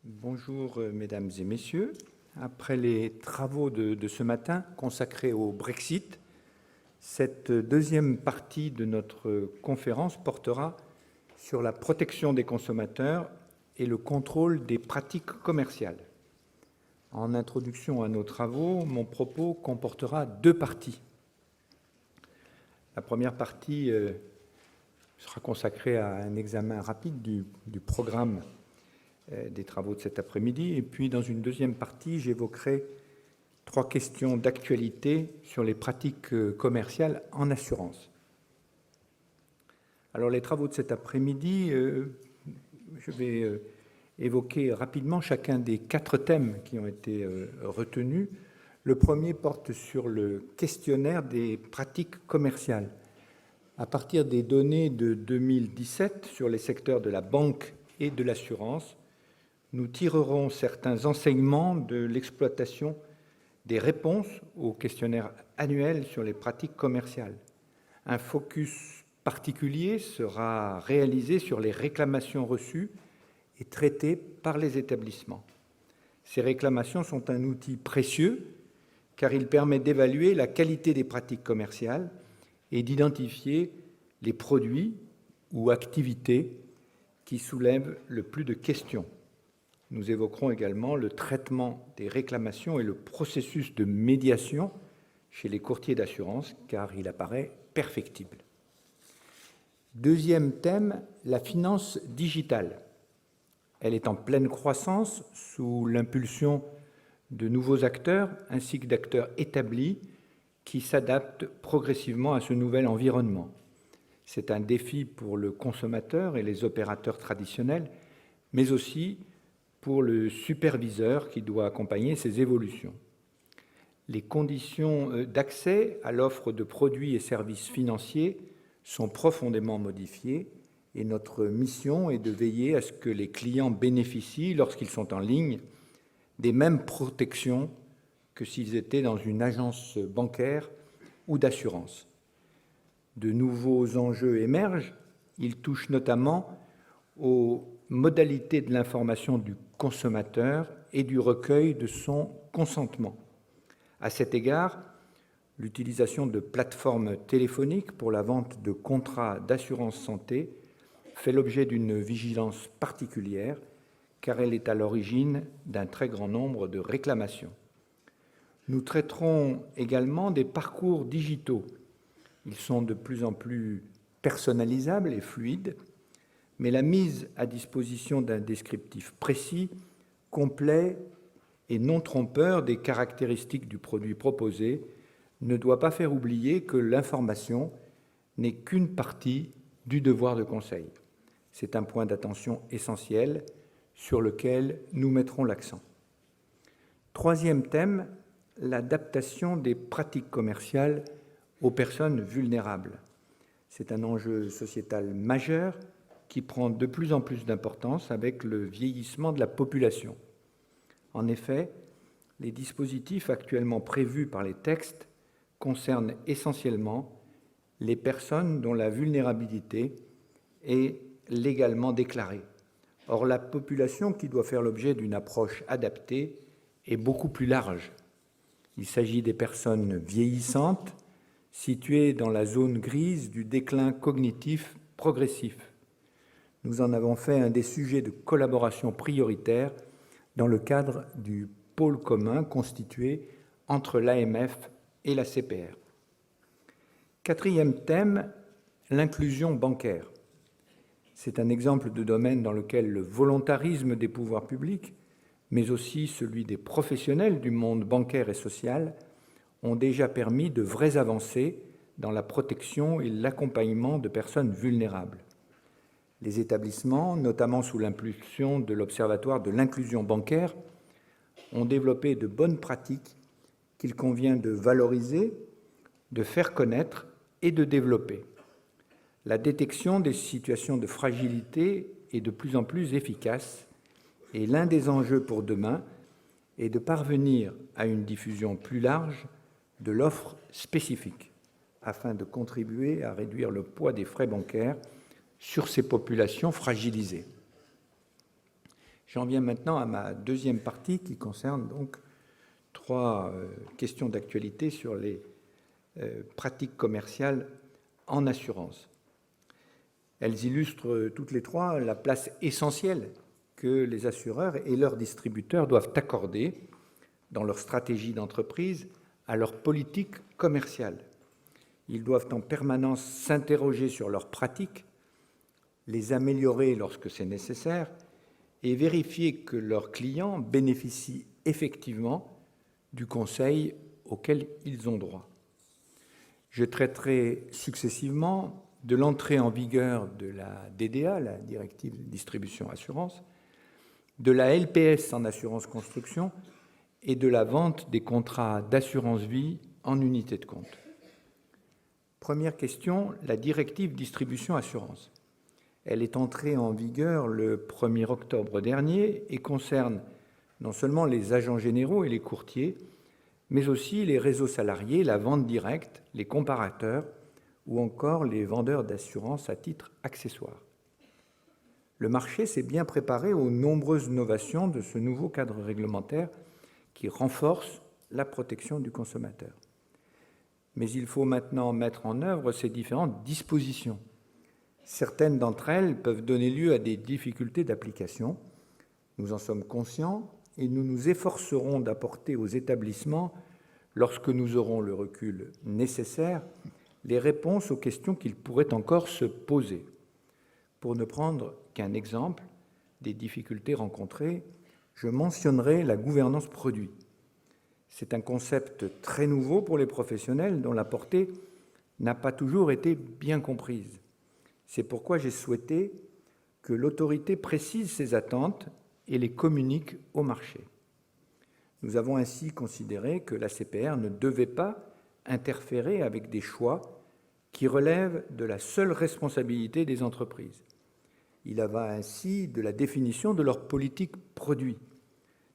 Bonjour mesdames et messieurs. Après les travaux de ce matin consacrés au Brexit, cette deuxième partie de notre conférence portera sur la protection des consommateurs et le contrôle des pratiques commerciales. En introduction à nos travaux, mon propos comportera deux parties. La première partie sera consacrée à un examen rapide du programme des travaux de cet après-midi. Et puis, dans une deuxième partie, j'évoquerai trois questions d'actualité sur les pratiques commerciales en assurance. Alors, les travaux de cet après-midi, je vais évoquer rapidement chacun des quatre thèmes qui ont été retenus. Le premier porte sur le questionnaire des pratiques commerciales. À partir des données de 2017 sur les secteurs de la banque et de l'assurance, nous tirerons certains enseignements de l'exploitation des réponses au questionnaire annuel sur les pratiques commerciales. Un focus particulier sera réalisé sur les réclamations reçues et traitées par les établissements. Ces réclamations sont un outil précieux car il permet d'évaluer la qualité des pratiques commerciales et d'identifier les produits ou activités qui soulèvent le plus de questions. Nous évoquerons également le traitement des réclamations et le processus de médiation chez les courtiers d'assurance, car il apparaît perfectible. Deuxième thème, la finance digitale. Elle est en pleine croissance sous l'impulsion de nouveaux acteurs ainsi que d'acteurs établis qui s'adaptent progressivement à ce nouvel environnement. C'est un défi pour le consommateur et les opérateurs traditionnels, mais aussi pour le superviseur qui doit accompagner ces évolutions. Les conditions d'accès à l'offre de produits et services financiers sont profondément modifiées et notre mission est de veiller à ce que les clients bénéficient, lorsqu'ils sont en ligne, des mêmes protections que s'ils étaient dans une agence bancaire ou d'assurance. De nouveaux enjeux émergent. Ils touchent notamment aux modalités de l'information du consommateur et du recueil de son consentement. À cet égard, l'utilisation de plateformes téléphoniques pour la vente de contrats d'assurance santé fait l'objet d'une vigilance particulière, car elle est à l'origine d'un très grand nombre de réclamations. Nous traiterons également des parcours digitaux. Ils sont de plus en plus personnalisables et fluides, mais la mise à disposition d'un descriptif précis, complet et non trompeur des caractéristiques du produit proposé ne doit pas faire oublier que l'information n'est qu'une partie du devoir de conseil. C'est un point d'attention essentiel sur lequel nous mettrons l'accent. Troisième thème, l'adaptation des pratiques commerciales aux personnes vulnérables. C'est un enjeu sociétal majeur qui prend de plus en plus d'importance avec le vieillissement de la population. En effet, les dispositifs actuellement prévus par les textes concernent essentiellement les personnes dont la vulnérabilité est légalement déclarée. Or, la population qui doit faire l'objet d'une approche adaptée est beaucoup plus large. Il s'agit des personnes vieillissantes situées dans la zone grise du déclin cognitif progressif. Nous en avons fait un des sujets de collaboration prioritaire dans le cadre du pôle commun constitué entre l'AMF et la CPR. Quatrième thème, l'inclusion bancaire. C'est un exemple de domaine dans lequel le volontarisme des pouvoirs publics, mais aussi celui des professionnels du monde bancaire et social, ont déjà permis de vraies avancées dans la protection et l'accompagnement de personnes vulnérables. Les établissements, notamment sous l'impulsion de l'Observatoire de l'inclusion bancaire, ont développé de bonnes pratiques qu'il convient de valoriser, de faire connaître et de développer. La détection des situations de fragilité est de plus en plus efficace et l'un des enjeux pour demain est de parvenir à une diffusion plus large de l'offre spécifique afin de contribuer à réduire le poids des frais bancaires sur ces populations fragilisées. J'en viens maintenant à ma deuxième partie qui concerne donc trois questions d'actualité sur les pratiques commerciales en assurance. Elles illustrent toutes les trois la place essentielle que les assureurs et leurs distributeurs doivent accorder dans leur stratégie d'entreprise à leur politique commerciale. Ils doivent en permanence s'interroger sur leurs pratiques, les améliorer lorsque c'est nécessaire et vérifier que leurs clients bénéficient effectivement du conseil auquel ils ont droit. Je traiterai successivement de l'entrée en vigueur de la DDA, la Directive de Distribution Assurance, de la LPS en assurance construction et de la vente des contrats d'assurance vie en unité de compte. Première question, la Directive Distribution Assurance. Elle est entrée en vigueur le 1er octobre dernier et concerne non seulement les agents généraux et les courtiers, mais aussi les réseaux salariés, la vente directe, les comparateurs ou encore les vendeurs d'assurance à titre accessoire. Le marché s'est bien préparé aux nombreuses novations de ce nouveau cadre réglementaire qui renforce la protection du consommateur. Mais il faut maintenant mettre en œuvre ces différentes dispositions. Certaines d'entre elles peuvent donner lieu à des difficultés d'application. Nous en sommes conscients et nous nous efforcerons d'apporter aux établissements, lorsque nous aurons le recul nécessaire, les réponses aux questions qu'ils pourraient encore se poser. Pour ne prendre qu'un exemple des difficultés rencontrées, je mentionnerai la gouvernance produit. C'est un concept très nouveau pour les professionnels dont la portée n'a pas toujours été bien comprise. C'est pourquoi j'ai souhaité que l'autorité précise ses attentes et les communique au marché. Nous avons ainsi considéré que l'ACPR ne devait pas interférer avec des choix qui relèvent de la seule responsabilité des entreprises. Il en va ainsi de la définition de leur politique produit.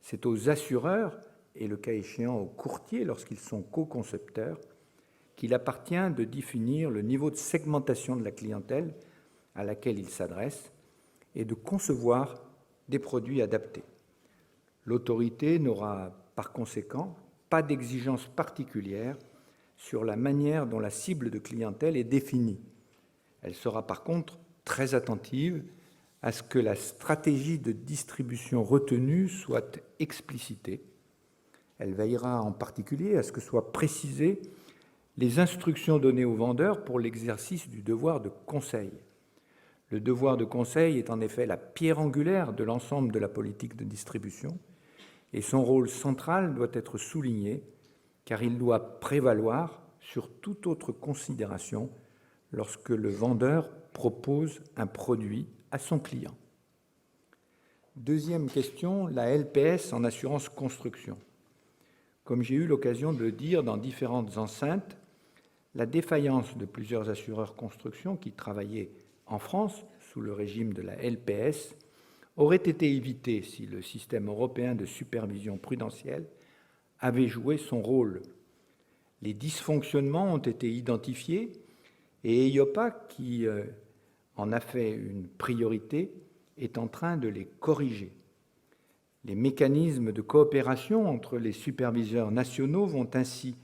C'est aux assureurs, et le cas échéant aux courtiers lorsqu'ils sont co-concepteurs, qu'il appartient de définir le niveau de segmentation de la clientèle à laquelle ils s'adressent et de concevoir des produits adaptés. L'autorité n'aura par conséquent pas d'exigence particulière sur la manière dont la cible de clientèle est définie. Elle sera par contre très attentive à ce que la stratégie de distribution retenue soit explicitée. Elle veillera en particulier à ce que soient précisées les instructions données aux vendeurs pour l'exercice du devoir de conseil. Le devoir de conseil est en effet la pierre angulaire de l'ensemble de la politique de distribution et son rôle central doit être souligné car il doit prévaloir sur toute autre considération lorsque le vendeur propose un produit à son client. Deuxième question, la LPS en assurance construction. Comme j'ai eu l'occasion de le dire dans différentes enceintes, la défaillance de plusieurs assureurs construction qui travaillaient en France sous le régime de la LPS aurait été évitée si le système européen de supervision prudentielle avait joué son rôle. Les dysfonctionnements ont été identifiés et EIOPA, qui en a fait une priorité, est en train de les corriger. Les mécanismes de coopération entre les superviseurs nationaux vont ainsi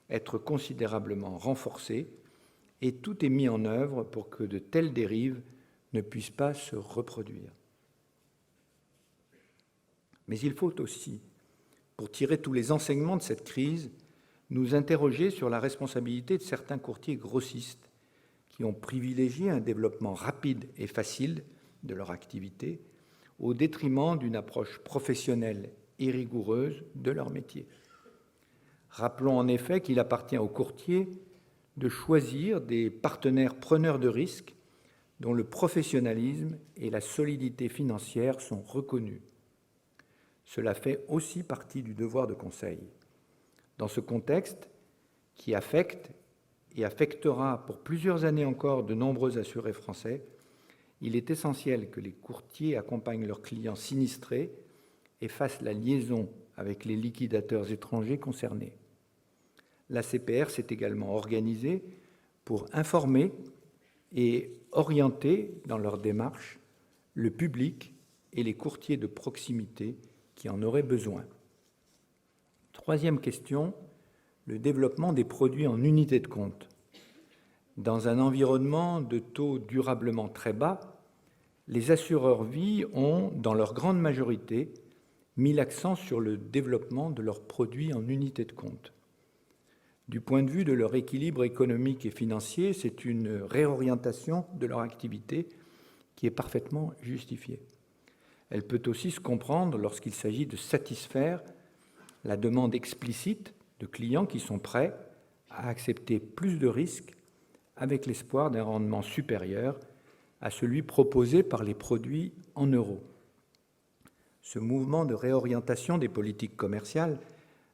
être considérablement renforcés et tout est mis en œuvre pour que de telles dérives ne puissent pas se reproduire. Mais il faut aussi, pour tirer tous les enseignements de cette crise, nous interroger sur la responsabilité de certains courtiers grossistes qui ont privilégié un développement rapide et facile de leur activité au détriment d'une approche professionnelle et rigoureuse de leur métier. Rappelons en effet qu'il appartient aux courtiers de choisir des partenaires preneurs de risques dont le professionnalisme et la solidité financière sont reconnus. Cela fait aussi partie du devoir de conseil. Dans ce contexte qui affecte et affectera pour plusieurs années encore de nombreux assurés français, il est essentiel que les courtiers accompagnent leurs clients sinistrés et fassent la liaison avec les liquidateurs étrangers concernés. L'ACPR s'est également organisée pour informer et orienter dans leur démarche le public et les courtiers de proximité qui en auraient besoin. Troisième question, le développement des produits en unité de compte. Dans un environnement de taux durablement très bas, les assureurs vie ont, dans leur grande majorité, mis l'accent sur le développement de leurs produits en unité de compte. Du point de vue de leur équilibre économique et financier, c'est une réorientation de leur activité qui est parfaitement justifiée. Elle peut aussi se comprendre lorsqu'il s'agit de satisfaire la demande explicite de clients qui sont prêts à accepter plus de risques avec l'espoir d'un rendement supérieur à celui proposé par les produits en euros. Ce mouvement de réorientation des politiques commerciales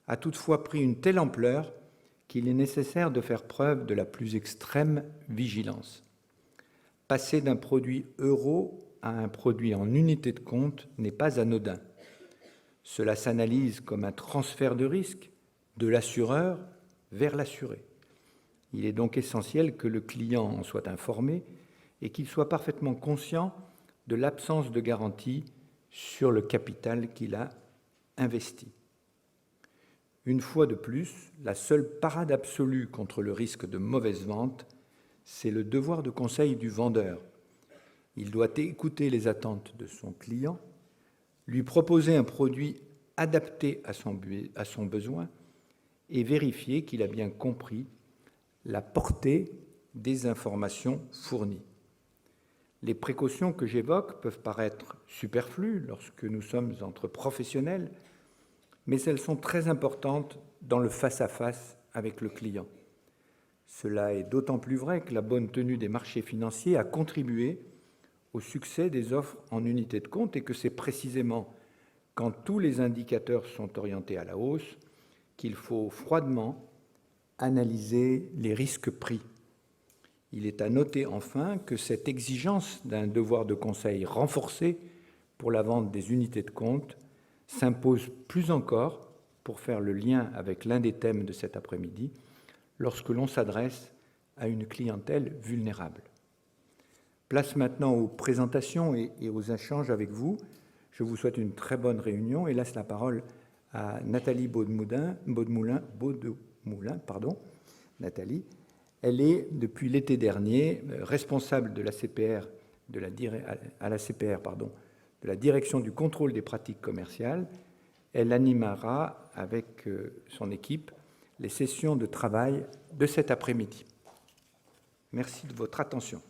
a toutefois pris une telle ampleur qu'il est nécessaire de faire preuve de la plus extrême vigilance. Passer d'un produit euro à un produit en unité de compte n'est pas anodin. Cela s'analyse comme un transfert de risque de l'assureur vers l'assuré. Il est donc essentiel que le client en soit informé et qu'il soit parfaitement conscient de l'absence de garantie sur le capital qu'il a investi. Une fois de plus, la seule parade absolue contre le risque de mauvaise vente, c'est le devoir de conseil du vendeur. Il doit écouter les attentes de son client, lui proposer un produit adapté à son besoin et vérifier qu'il a bien compris la portée des informations fournies. Les précautions que j'évoque peuvent paraître superflues lorsque nous sommes entre professionnels, mais elles sont très importantes dans le face-à-face avec le client. Cela est d'autant plus vrai que la bonne tenue des marchés financiers a contribué au succès des offres en unité de compte et que c'est précisément quand tous les indicateurs sont orientés à la hausse qu'il faut froidement analyser les risques pris. Il est à noter enfin que cette exigence d'un devoir de conseil renforcé pour la vente des unités de compte s'impose plus encore, pour faire le lien avec l'un des thèmes de cet après-midi, lorsque l'on s'adresse à une clientèle vulnérable. Place maintenant aux présentations et aux échanges avec vous. Je vous souhaite une très bonne réunion et laisse la parole à Nathalie Beaudemoulin. Nathalie, elle est, depuis l'été dernier, responsable de la CPR, de la direction du contrôle des pratiques commerciales. Elle animera avec son équipe les sessions de travail de cet après-midi. Merci de votre attention.